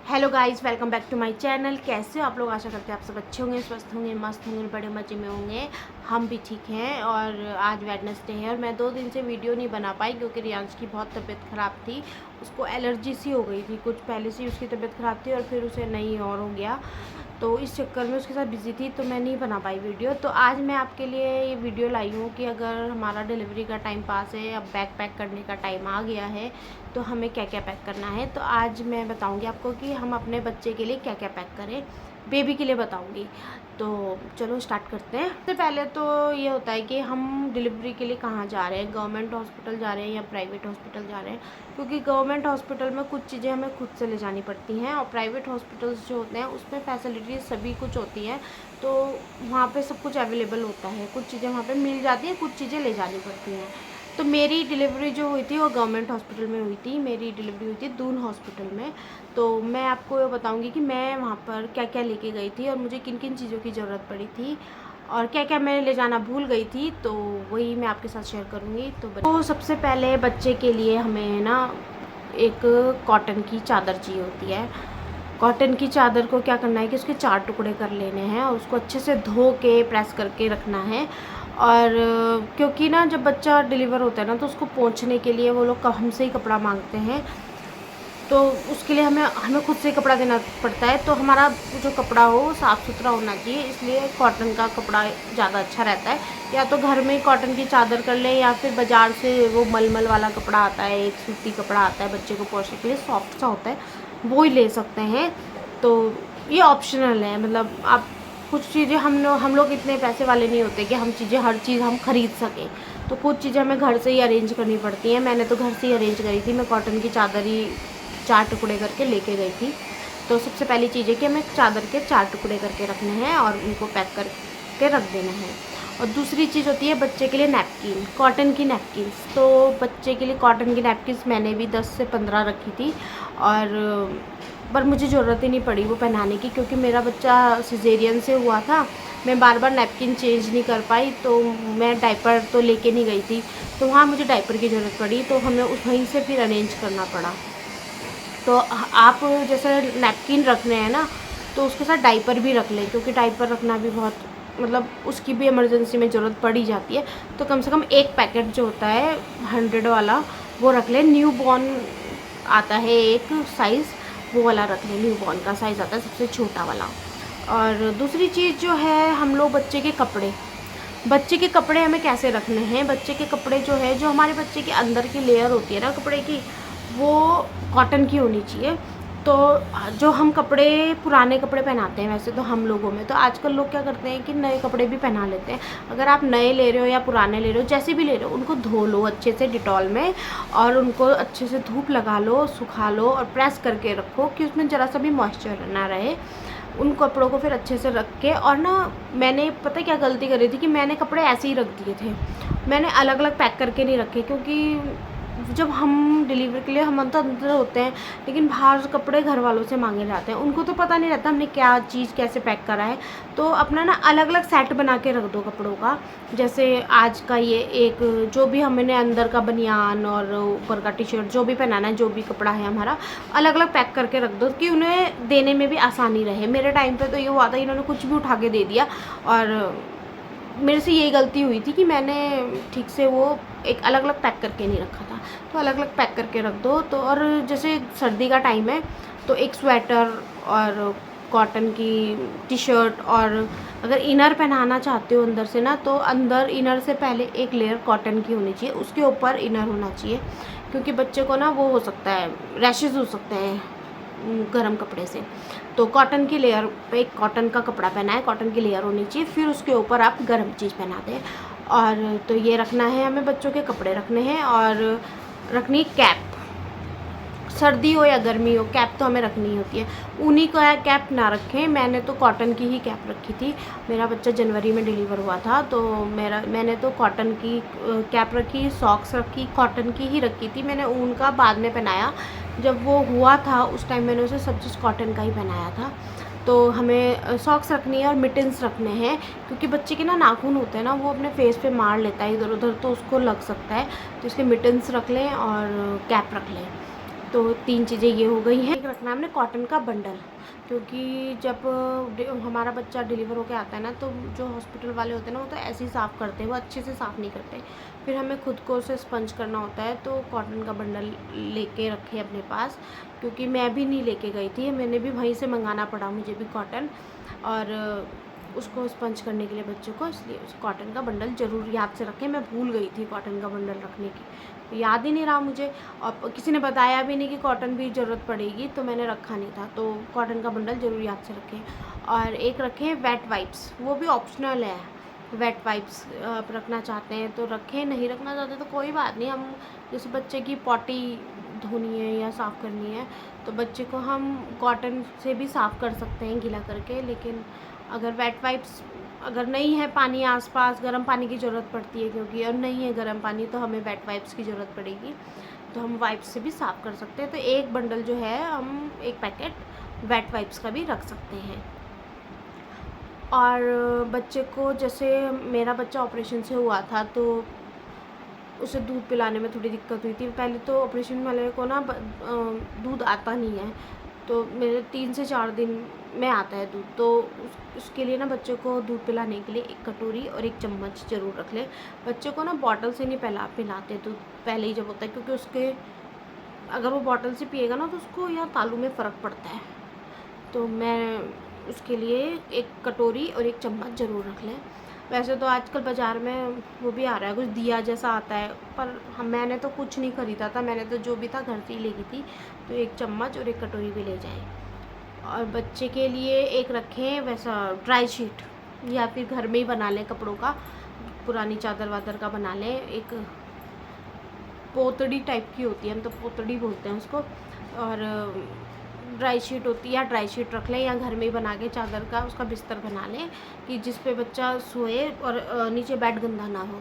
Hello guys, welcome back to my channel. कैसे हो आप लोग? आशा करते हैं आप सब अच्छे होंगे, स्वस्थ होंगे, मस्त होंगे, बड़े मज़े में होंगे। हम भी ठीक हैं। और आज वेडनेसडे है और मैं 2 दिन से वीडियो नहीं बना पाई क्योंकि रियांश की बहुत तबीयत ख़राब थी। उसको एलर्जी सी हो गई थी, कुछ पहले से ही उसकी तबीयत ख़राब थी और फिर उसे नहीं और हो गया, तो इस चक्कर में उसके साथ बिज़ी थी तो मैं नहीं बना पाई वीडियो। तो आज मैं आपके लिए ये वीडियो लाई हूँ कि अगर हमारा डिलीवरी का टाइम पास है, अब बैग पैक करने का टाइम आ गया है, तो हमें क्या क्या पैक करना है। तो आज मैं बताऊँगी आपको कि हम अपने बच्चे के लिए क्या क्या पैक करें, बेबी के लिए बताऊँगी। तो चलो स्टार्ट करते हैं। सबसे पहले तो ये होता है कि हम डिलीवरी के लिए कहाँ जा रहे हैं, गवर्नमेंट हॉस्पिटल जा रहे हैं या प्राइवेट हॉस्पिटल जा रहे हैं। क्योंकि गवर्नमेंट हॉस्पिटल में कुछ चीज़ें हमें खुद से ले जानी पड़ती हैं और प्राइवेट हॉस्पिटल्स जो होते हैं उसमें फैसिलिटीज़ सभी कुछ होती हैं, तो वहाँ पे सब कुछ अवेलेबल होता है। कुछ चीज़ें वहाँ पे मिल जाती हैं, कुछ चीज़ें ले जानी पड़ती हैं। तो मेरी डिलीवरी जो हुई थी वो गवर्नमेंट हॉस्पिटल में हुई थी। मेरी डिलीवरी हुई थी दून हॉस्पिटल में। तो मैं आपको ये बताऊंगी कि मैं वहाँ पर क्या क्या लेके गई थी और मुझे किन किन चीज़ों की ज़रूरत पड़ी थी और क्या क्या मैं ले जाना भूल गई थी, तो वही मैं आपके साथ शेयर करूँगी। तो सबसे पहले बच्चे के लिए हमें ना एक कॉटन की चादर चाहिए होती है। कॉटन की चादर को क्या करना है कि उसके 4 टुकड़े कर लेने हैं और उसको अच्छे से धो के प्रेस करके रखना है। और क्योंकि ना जब बच्चा डिलीवर होता है ना तो उसको पोंछने के लिए वो लोग हमसे ही कपड़ा मांगते हैं, तो उसके लिए हमें हमें खुद से कपड़ा देना पड़ता है। तो हमारा जो कपड़ा हो वो साफ़ सुथरा होना चाहिए, इसलिए कॉटन का कपड़ा ज़्यादा अच्छा रहता है। या तो घर में कॉटन की चादर कर लें या फिर बाज़ार से वो मलमल वाला कपड़ा आता है, एक सूती कपड़ा आता है बच्चे को पोंछने के लिए, सॉफ्ट सा होता है, वो ही ले सकते हैं। तो ये ऑप्शनल है, मतलब आप कुछ चीज़ें हम लोग इतने पैसे वाले नहीं होते कि हम चीज़ें हर चीज़ हम खरीद सकें, तो कुछ चीज़ें हमें घर से ही अरेंज करनी पड़ती हैं। मैंने तो घर से ही अरेंज करी थी, मैं कॉटन की चादर ही 4 टुकड़े करके लेके गई थी। तो सबसे पहली चीज़ है कि हमें चादर के 4 टुकड़े करके रखने हैं और उनको पैक करके रख देना है। और दूसरी चीज़ होती है बच्चे के लिए नैपकिन, कॉटन की नैपकिन्स। तो बच्चे के लिए कॉटन की नैपकिन्स मैंने भी 10 से 15 रखी थी और पर मुझे ज़रूरत ही नहीं पड़ी वो पहनाने की, क्योंकि मेरा बच्चा सिजेरियन से हुआ था। मैं बार बार नैपकिन चेंज नहीं कर पाई, तो मैं डायपर तो लेके नहीं गई थी, तो वहाँ मुझे डायपर की ज़रूरत पड़ी, तो हमें वहीं से फिर अरेंज करना पड़ा। तो आप जैसे नैपकिन रख रहे हैं ना, तो उसके साथ डायपर भी रख लें, क्योंकि डायपर रखना भी बहुत, मतलब उसकी भी इमरजेंसी में ज़रूरत पड़ ही जाती है। तो कम से कम एक पैकेट जो होता है 100 वाला वो रख लें। न्यू बॉर्न आता है एक साइज़, वो वाला रख लें। न्यू बॉर्न का साइज़ आता है सबसे छोटा वाला। और दूसरी चीज़ जो है, हम लोग बच्चे के कपड़े हमें कैसे रखने हैं। बच्चे के कपड़े जो है, जो हमारे बच्चे के अंदर की लेयर होती है ना कपड़े की, वो कॉटन की होनी चाहिए। तो जो हम कपड़े पुराने कपड़े पहनाते हैं वैसे तो हम लोगों में, तो आजकल लोग क्या करते हैं कि नए कपड़े भी पहना लेते हैं। अगर आप नए ले रहे हो या पुराने ले रहे हो, जैसे भी ले रहे हो, उनको धो लो अच्छे से डिटॉल में और उनको अच्छे से धूप लगा लो, सुखा लो और प्रेस करके रखो कि उसमें ज़रा सा भी मॉइस्चर ना रहे। उन कपड़ों को फिर अच्छे से रख के, और ना मैंने पता क्या गलती करी थी कि मैंने कपड़े ऐसे ही रख दिए थे, मैंने अलग अलग पैक करके नहीं रखे। क्योंकि जब हम डिलीवरी के लिए हम तो अंदर होते हैं, लेकिन बाहर कपड़े घर वालों से मांगे जाते हैं, उनको तो पता नहीं रहता हमने क्या चीज़ कैसे पैक करा है। तो अपना ना अलग अलग सेट बना के रख दो कपड़ों का। जैसे आज का ये एक जो भी हमने अंदर का बनियान और ऊपर का टी शर्ट जो भी पहनाना है, जो भी कपड़ा है हमारा, अलग अलग पैक करके रख दो कि उन्हें देने में भी आसानी रहे। मेरे टाइम पे तो ये हुआ था, इन्होंने कुछ भी उठा के दे दिया और मेरे से यही गलती हुई थी कि मैंने ठीक से वो एक अलग अलग पैक करके नहीं रखा था। तो अलग अलग पैक करके रख दो। तो और जैसे सर्दी का टाइम है तो एक स्वेटर और कॉटन की टी शर्ट, और अगर इनर पहनाना चाहते हो अंदर से ना, तो अंदर इनर से पहले एक लेयर कॉटन की होनी चाहिए, उसके ऊपर इनर होना चाहिए। क्योंकि बच्चे को ना वो हो सकता है, रैशेस हो सकते हैं गर्म कपड़े से। तो कॉटन की लेयर पे एक कॉटन का कपड़ा पहना है, कॉटन की लेयर होनी चाहिए, फिर उसके ऊपर आप गर्म चीज़ पहना दें। और तो ये रखना है हमें, बच्चों के कपड़े रखने हैं। और रखनी कैप, सर्दी हो या गर्मी हो, कैप तो हमें रखनी ही होती है। ऊनी का कैप ना रखें, मैंने तो कॉटन की ही कैप रखी थी। मेरा बच्चा जनवरी में डिलीवर हुआ था, तो मैंने तो कॉटन की कैप रखी, सॉक्स रखी, कॉटन की ही रखी थी। मैंने ऊन का बाद में पहनाया, जब वो हुआ था उस टाइम मैंने उसे सब चीज़ कॉटन का ही पहनाया था। तो हमें सॉक्स रखनी है और मिटन्स रखने हैं, क्योंकि बच्चे के ना नाखून होते हैं ना, वो अपने फेस पे मार लेता है इधर उधर, तो उसको लग सकता है, तो इसलिए मिटन्स रख लें और कैप रख लें। तो 3 चीज़ें ये हो गई हैं। एक रखना है हमने कॉटन का बंडल, क्योंकि जब हमारा बच्चा डिलीवर होकर आता है ना, तो जो हॉस्पिटल वाले होते हैं ना, वो तो ऐसे ही साफ़ करते हैं, वो अच्छे से साफ़ नहीं करते। फिर हमें खुद को उसे स्पंज करना होता है, तो कॉटन का बंडल लेके रखे अपने पास, क्योंकि मैं भी नहीं लेके गई थी, मैंने भी वहीं से मंगाना पड़ा मुझे भी कॉटन, और उसको स्पंज करने के लिए बच्चों को, इसलिए उस कॉटन का बंडल ज़रूर याद से रखें। मैं भूल गई थी कॉटन का बंडल रखने की, याद ही नहीं रहा मुझे, और किसी ने बताया भी नहीं कि कॉटन भी ज़रूरत पड़ेगी, तो मैंने रखा नहीं था। तो कॉटन का बंडल ज़रूर याद से रखें। और एक रखें वेट वाइप्स, वो भी ऑप्शनल है। वेट वाइप्स आप रखना चाहते हैं तो रखें, नहीं रखना चाहते तो कोई बात नहीं। हम जैसे बच्चे की पॉटी धोनी है या साफ़ करनी है, तो बच्चे को हम कॉटन से भी साफ़ कर सकते हैं गीला करके। लेकिन अगर वेट वाइप्स अगर नहीं है, पानी आसपास, गर्म पानी की ज़रूरत पड़ती है, क्योंकि और नहीं है गर्म पानी, तो हमें वेट वाइप्स की ज़रूरत पड़ेगी, तो हम वाइप्स से भी साफ़ कर सकते हैं। तो एक बंडल जो है, हम एक पैकेट वेट वाइप्स का भी रख सकते हैं। और बच्चे को, जैसे मेरा बच्चा ऑपरेशन से हुआ था, तो उसे दूध पिलाने में थोड़ी दिक्कत हुई थी। पहले तो ऑपरेशन वाले को ना दूध आता नहीं है, तो मेरे 3 से 4 दिन में आता है दूध। तो उसके लिए ना बच्चे को दूध पिलाने के लिए एक कटोरी और एक चम्मच ज़रूर रख लें। बच्चे को ना बॉटल से नहीं पिलाते दूध पहले ही जब होता है, क्योंकि उसके अगर वो बॉटल से पिएगा ना, तो उसको यहाँ तालू में फ़र्क पड़ता है। तो मैं उसके लिए एक कटोरी और एक चम्मच ज़रूर रख लें। वैसे तो आजकल बाज़ार में वो भी आ रहा है, कुछ दिया जैसा आता है, पर मैंने तो कुछ नहीं ख़रीदा था, मैंने तो जो भी था घर से ही ले गई थी। तो एक चम्मच और एक कटोरी भी ले जाएँ। और बच्चे के लिए एक रखें वैसा ड्राई शीट, या फिर घर में ही बना लें कपड़ों का, पुरानी चादर वादर का बना लें। एक पोतड़ी टाइप की होती है, हम तो पोतड़ी बोलते हैं उसको, और ड्राई शीट होती है, या ड्राई शीट रख लें, या घर में ही बना के चादर का उसका बिस्तर बना लें, कि जिस पे बच्चा सोए और नीचे बेड गंदा ना हो।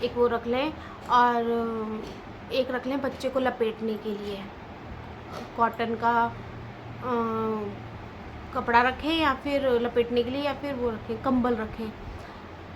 एक वो रख लें। और एक रख लें बच्चे को लपेटने के लिए, कॉटन का कपड़ा रखें, या फिर लपेटने के लिए, या फिर वो रखें कंबल रखें।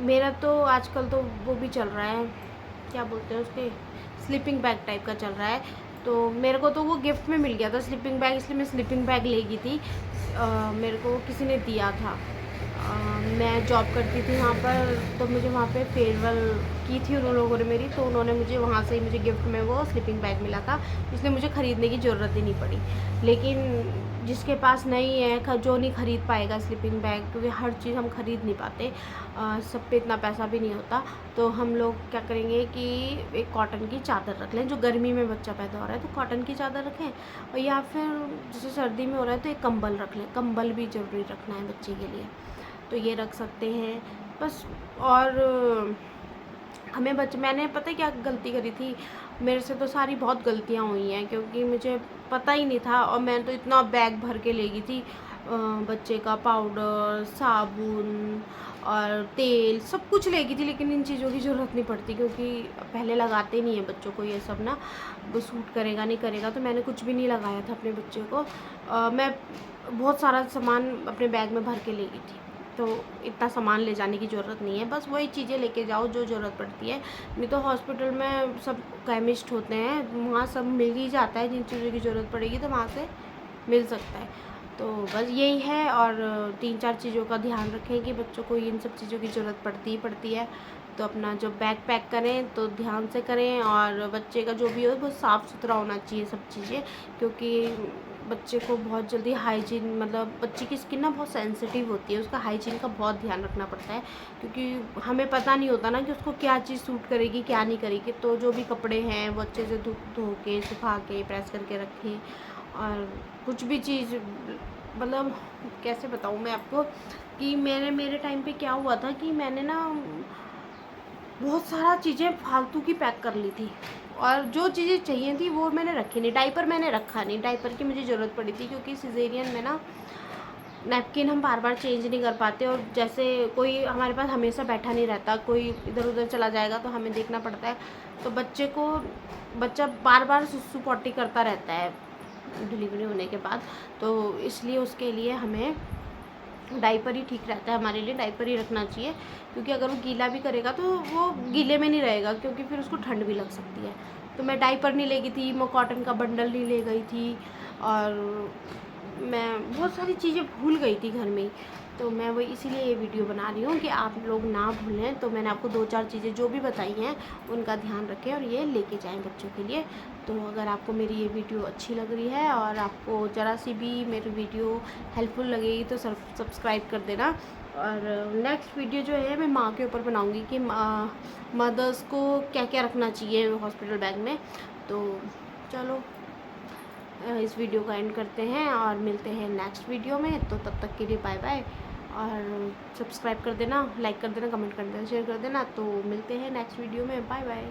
मेरा तो आजकल तो वो भी चल रहा है, क्या बोलते हैं उसके, स्लीपिंग बैग टाइप का चल रहा है। तो मेरे को तो वो गिफ्ट में मिल गया था स्लीपिंग बैग, इसलिए मैं स्लीपिंग बैग ले गई थी। मेरे को किसी ने दिया था, मैं जॉब करती थी वहाँ पर, तो मुझे वहाँ पे फेयरवेल की थी उन लोगों ने मेरी, तो उन्होंने मुझे वहाँ से ही मुझे गिफ्ट में वो स्लीपिंग बैग मिला था, इसलिए मुझे ख़रीदने की ज़रूरत ही नहीं पड़ी। लेकिन जिसके पास नहीं है, जो नहीं ख़रीद पाएगा स्लीपिंग बैग, क्योंकि हर चीज़ हम ख़रीद नहीं पाते, सब पे इतना पैसा भी नहीं होता, तो हम लोग क्या करेंगे कि एक कॉटन की चादर रख लें। जो गर्मी में बच्चा पैदा हो रहा है तो कॉटन की चादर रखें, और या फिर जैसे सर्दी में हो रहा है तो एक कंबल रख लें। कंबल भी ज़रूरी रखना है बच्चे के लिए, तो ये रख सकते हैं बस। और मैंने पता है क्या गलती करी थी, मेरे से तो सारी बहुत गलतियाँ हुई हैं, क्योंकि मुझे पता ही नहीं था, और मैं तो इतना बैग भर के ले गई थी, बच्चे का पाउडर, साबुन और तेल, सब कुछ ले गई थी। लेकिन इन चीज़ों की ज़रूरत नहीं पड़ती, क्योंकि पहले लगाते नहीं हैं बच्चों को ये सब ना, वो सूट करेगा नहीं करेगा, तो मैंने कुछ भी नहीं लगाया था अपने बच्चे को। मैं बहुत सारा सामान अपने बैग में भर के ले गई थी, तो इतना सामान ले जाने की ज़रूरत नहीं है, बस वही चीज़ें लेके जाओ जो ज़रूरत पड़ती है। नहीं तो हॉस्पिटल में सब केमिस्ट होते हैं, वहाँ सब मिल ही जाता है, जिन चीज़ों की ज़रूरत पड़ेगी तो वहाँ से मिल सकता है। तो बस यही है। और 3-4 चीज़ों का ध्यान रखें कि बच्चों को इन सब चीज़ों की ज़रूरत पड़ती ही पड़ती है। तो अपना जो बैग पैक करें तो ध्यान से करें, और बच्चे का जो भी हो वो साफ़ सुथरा होना चाहिए सब चीज़ें, क्योंकि बच्चे को बहुत जल्दी हाइजीन, मतलब बच्चे की स्किन ना बहुत सेंसिटिव होती है, उसका हाइजीन का बहुत ध्यान रखना पड़ता है, क्योंकि हमें पता नहीं होता ना कि उसको क्या चीज़ सूट करेगी क्या नहीं करेगी। तो जो भी कपड़े हैं वो अच्छे से धो के, सुखा के, प्रेस करके रखें। और कुछ भी चीज़, मतलब कैसे बताऊँ मैं आपको, कि मेरे टाइम पे क्या हुआ था कि मैंने ना बहुत सारा चीज़ें फालतू की पैक कर ली थी, और जो चीज़ें चाहिए थी वो मैंने रखी नहीं। डाइपर मैंने रखा नहीं, डाइपर की मुझे ज़रूरत पड़ी थी, क्योंकि सिजेरियन में ना नैपकिन हम बार बार चेंज नहीं कर पाते, और जैसे कोई हमारे पास हमेशा बैठा नहीं रहता, कोई इधर उधर चला जाएगा तो हमें देखना पड़ता है। तो बच्चा बार बार सुसु पॉटी करता रहता है डिलीवरी होने के बाद, तो इसलिए उसके लिए हमें डाइपर ही ठीक रहता है, हमारे लिए डाइपर ही रखना चाहिए। क्योंकि अगर वो गीला भी करेगा तो वो गीले में नहीं रहेगा, क्योंकि फिर उसको ठंड भी लग सकती है। तो मैं डायपर नहीं ले गई थी, मैं कॉटन का बंडल नहीं ले गई थी, और मैं बहुत सारी चीज़ें भूल गई थी घर में ही। तो मैं वो इसीलिए ये वीडियो बना रही हूँ कि आप लोग ना भूलें। तो मैंने आपको 2-4 चीज़ें जो भी बताई हैं उनका ध्यान रखें और ये लेके जाएं बच्चों के लिए। तो अगर आपको मेरी ये वीडियो अच्छी लग रही है और आपको ज़रा सी भी मेरी वीडियो हेल्पफुल लगेगी तो सब्सक्राइब कर देना। और नेक्स्ट वीडियो जो है मैं माँ के ऊपर बनाऊँगी कि मदर्स को क्या क्या रखना चाहिए हॉस्पिटल बैग में। तो चलो इस वीडियो का एंड करते हैं और मिलते हैं नेक्स्ट वीडियो में। तो तब तक के लिए बाय बाय, और सब्सक्राइब कर देना, लाइक कर देना, कमेंट कर देना, शेयर कर देना। तो मिलते हैं नेक्स्ट वीडियो में, बाय बाय।